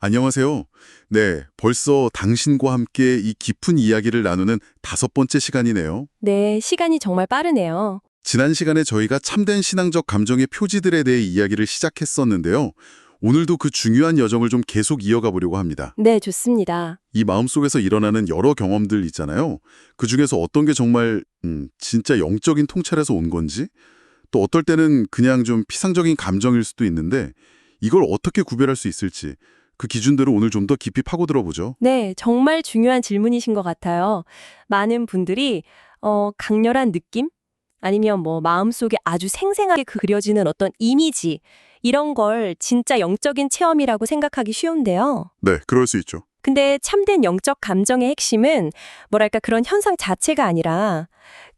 안녕하세요. 네, 벌써 당신과 함께 이 깊은 이야기를 나누는 5번째 시간이네요. 네, 시간이 정말 빠르네요. 지난 시간에 저희가 참된 신앙적 감정의 표지들에 대해 이야기를 시작했었는데요. 오늘도 그 중요한 여정을 좀 계속 이어가 보려고 합니다. 네, 좋습니다. 이 마음속에서 일어나는 여러 경험들 있잖아요. 그중에서 어떤 게 정말 진짜 영적인 통찰에서 온 건지, 또 어떨 때는 그냥 좀 피상적인 감정일 수도 있는데 이걸 어떻게 구별할 수 있을지 그 기준대로 오늘 좀 더 깊이 파고들어보죠. 네, 정말 중요한 질문이신 것 같아요. 많은 분들이 강렬한 느낌? 아니면 마음속에 아주 생생하게 그려지는 어떤 이미지, 이런 걸 진짜 영적인 체험이라고 생각하기 쉬운데요. 네, 그럴 수 있죠. 근데 참된 영적 감정의 핵심은 뭐랄까 그런 현상 자체가 아니라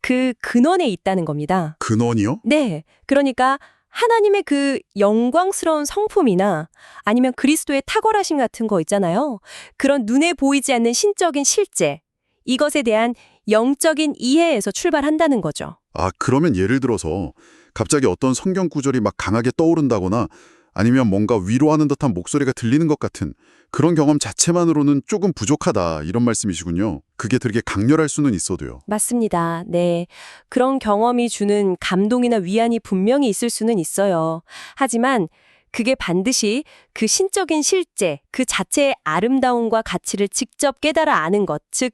그 근원에 있다는 겁니다. 근원이요? 네, 그러니까 하나님의 그 영광스러운 성품이나 아니면 그리스도의 탁월하심 같은 거 있잖아요. 그런 눈에 보이지 않는 신적인 실제, 이것에 대한 영적인 이해에서 출발한다는 거죠. 아, 그러면 예를 들어서 갑자기 어떤 성경 구절이 막 강하게 떠오른다거나 아니면 뭔가 위로하는 듯한 목소리가 들리는 것 같은 그런 경험 자체만으로는 조금 부족하다 이런 말씀이시군요. 그게 되게 강렬할 수는 있어도요. 맞습니다. 네. 그런 경험이 주는 감동이나 위안이 분명히 있을 수는 있어요. 하지만 그게 반드시 그 신적인 실제, 그 자체의 아름다움과 가치를 직접 깨달아 아는 것, 즉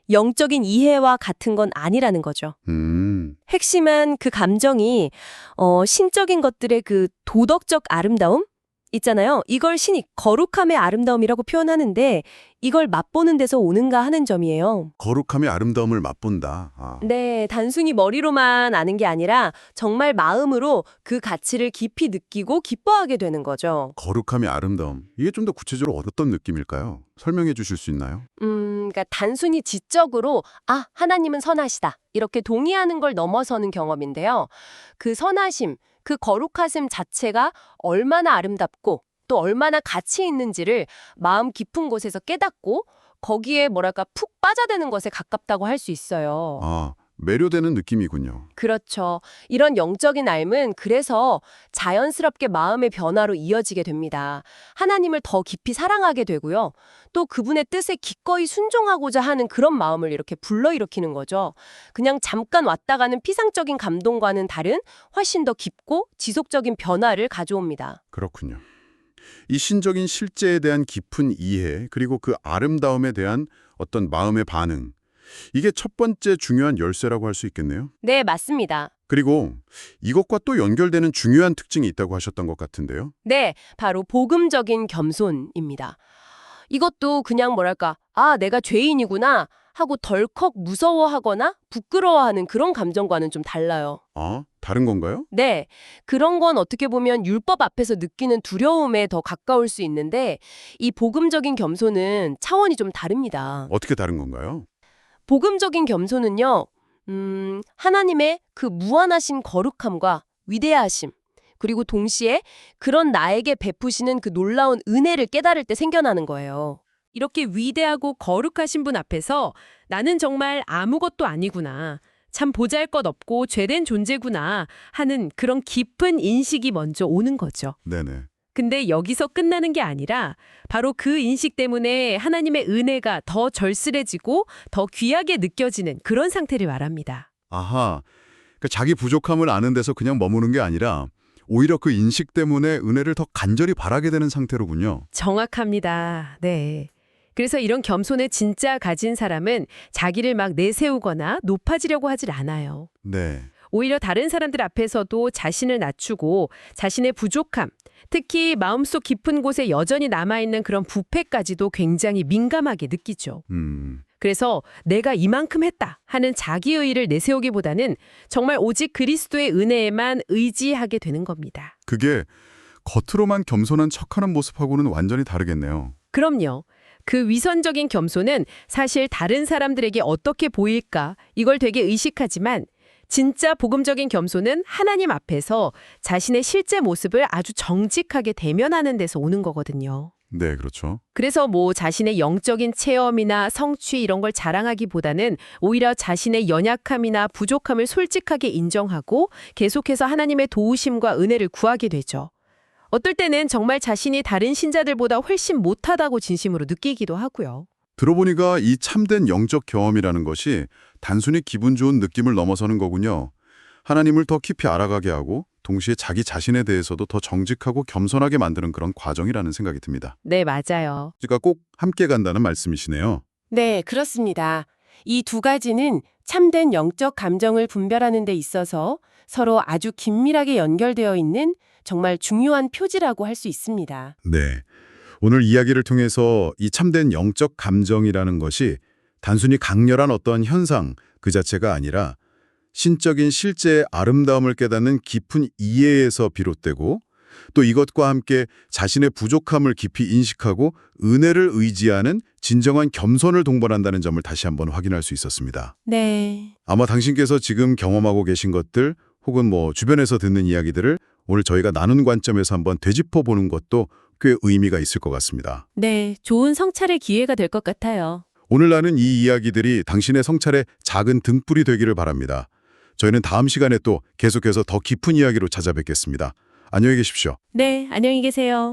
영적인 이해와 같은 건 아니라는 거죠. 핵심은 그 감정이 신적인 것들의 그 도덕적 아름다움 있잖아요. 이걸 신이 거룩함의 아름다움이라고 표현하는데 이걸 맛보는 데서 오는가 하는 점이에요. 거룩함의 아름다움을 맛본다. 아, 네, 단순히 머리로만 아는 게 아니라 정말 마음으로 그 가치를 깊이 느끼고 기뻐하게 되는 거죠. 거룩함의 아름다움. 이게 좀 더 구체적으로 어떤 느낌일까요? 설명해 주실 수 있나요? 그러니까 단순히 지적으로 하나님은 선하시다. 이렇게 동의하는 걸 넘어서는 경험인데요. 그 선하심, 그 거룩하심 자체가 얼마나 아름답고 또 얼마나 가치 있는지를 마음 깊은 곳에서 깨닫고 거기에 푹 빠져드는 것에 가깝다고 할 수 있어요. 아, 매료되는 느낌이군요. 그렇죠. 이런 영적인 삶은 그래서 자연스럽게 마음의 변화로 이어지게 됩니다. 하나님을 더 깊이 사랑하게 되고요. 또 그분의 뜻에 기꺼이 순종하고자 하는 그런 마음을 이렇게 불러일으키는 거죠. 그냥 잠깐 왔다 가는 피상적인 감동과는 다른 훨씬 더 깊고 지속적인 변화를 가져옵니다. 그렇군요. 이 신적인 실제에 대한 깊은 이해, 그리고 그 아름다움에 대한 어떤 마음의 반응. 이게 첫 번째 중요한 열쇠라고 할 수 있겠네요. 네, 맞습니다. 그리고 이것과 또 연결되는 중요한 특징이 있다고 하셨던 것 같은데요. 네, 바로 복음적인 겸손입니다. 이것도 그냥 내가 죄인이구나 하고 덜컥 무서워하거나 부끄러워하는 그런 감정과는 좀 달라요. 아, 다른 건가요? 네, 그런 건 어떻게 보면 율법 앞에서 느끼는 두려움에 더 가까울 수 있는데 이 복음적인 겸손은 차원이 좀 다릅니다. 어떻게 다른 건가요? 복음적인 겸손은요, 하나님의 그 무한하신 거룩함과 위대하심, 그리고 동시에 그런 나에게 베푸시는 그 놀라운 은혜를 깨달을 때 생겨나는 거예요. 이렇게 위대하고 거룩하신 분 앞에서 나는 정말 아무것도 아니구나, 참 보잘것없고 죄된 존재구나 하는 그런 깊은 인식이 먼저 오는 거죠. 네네. 근데 여기서 끝나는 게 아니라 바로 그 인식 때문에 하나님의 은혜가 더 절실해지고 더 귀하게 느껴지는 그런 상태를 말합니다. 아하, 그러니까 자기 부족함을 아는 데서 그냥 머무는 게 아니라 오히려 그 인식 때문에 은혜를 더 간절히 바라게 되는 상태로군요. 정확합니다. 네. 그래서 이런 겸손을 진짜 가진 사람은 자기를 막 내세우거나 높아지려고 하질 않아요. 네. 오히려 다른 사람들 앞에서도 자신을 낮추고 자신의 부족함, 특히 마음속 깊은 곳에 여전히 남아있는 그런 부패까지도 굉장히 민감하게 느끼죠. 그래서 내가 이만큼 했다 하는 자기의의를 내세우기보다는 정말 오직 그리스도의 은혜에만 의지하게 되는 겁니다. 그게 겉으로만 겸손한 척하는 모습하고는 완전히 다르겠네요. 그럼요. 그 위선적인 겸손은 사실 다른 사람들에게 어떻게 보일까 이걸 되게 의식하지만 진짜 복음적인 겸손은 하나님 앞에서 자신의 실제 모습을 아주 정직하게 대면하는 데서 오는 거거든요. 네, 그렇죠. 그래서 자신의 영적인 체험이나 성취 이런 걸 자랑하기보다는 오히려 자신의 연약함이나 부족함을 솔직하게 인정하고 계속해서 하나님의 도우심과 은혜를 구하게 되죠. 어떨 때는 정말 자신이 다른 신자들보다 훨씬 못하다고 진심으로 느끼기도 하고요. 들어보니까 이 참된 영적 경험이라는 것이 단순히 기분 좋은 느낌을 넘어서는 거군요. 하나님을 더 깊이 알아가게 하고 동시에 자기 자신에 대해서도 더 정직하고 겸손하게 만드는 그런 과정이라는 생각이 듭니다. 네, 맞아요. 그러니까 꼭 함께 간다는 말씀이시네요. 네, 그렇습니다. 이 두 가지는 참된 영적 감정을 분별하는 데 있어서 서로 아주 긴밀하게 연결되어 있는 정말 중요한 표지라고 할 수 있습니다. 네. 오늘 이야기를 통해서 이 참된 영적 감정이라는 것이 단순히 강렬한 어떤 현상 그 자체가 아니라 신적인 실제의 아름다움을 깨닫는 깊은 이해에서 비롯되고 또 이것과 함께 자신의 부족함을 깊이 인식하고 은혜를 의지하는 진정한 겸손을 동반한다는 점을 다시 한번 확인할 수 있었습니다. 네. 아마 당신께서 지금 경험하고 계신 것들 혹은 주변에서 듣는 이야기들을 오늘 저희가 나눈 관점에서 한번 되짚어 보는 것도 꽤 의미가 있을 것 같습니다. 네, 좋은 성찰의 기회가 될 것 같아요. 오늘 나눈 이 이야기들이 당신의 성찰의 작은 등불이 되기를 바랍니다. 저희는 다음 시간에 또 계속해서 더 깊은 이야기로 찾아뵙겠습니다. 안녕히 계십시오. 네, 안녕히 계세요.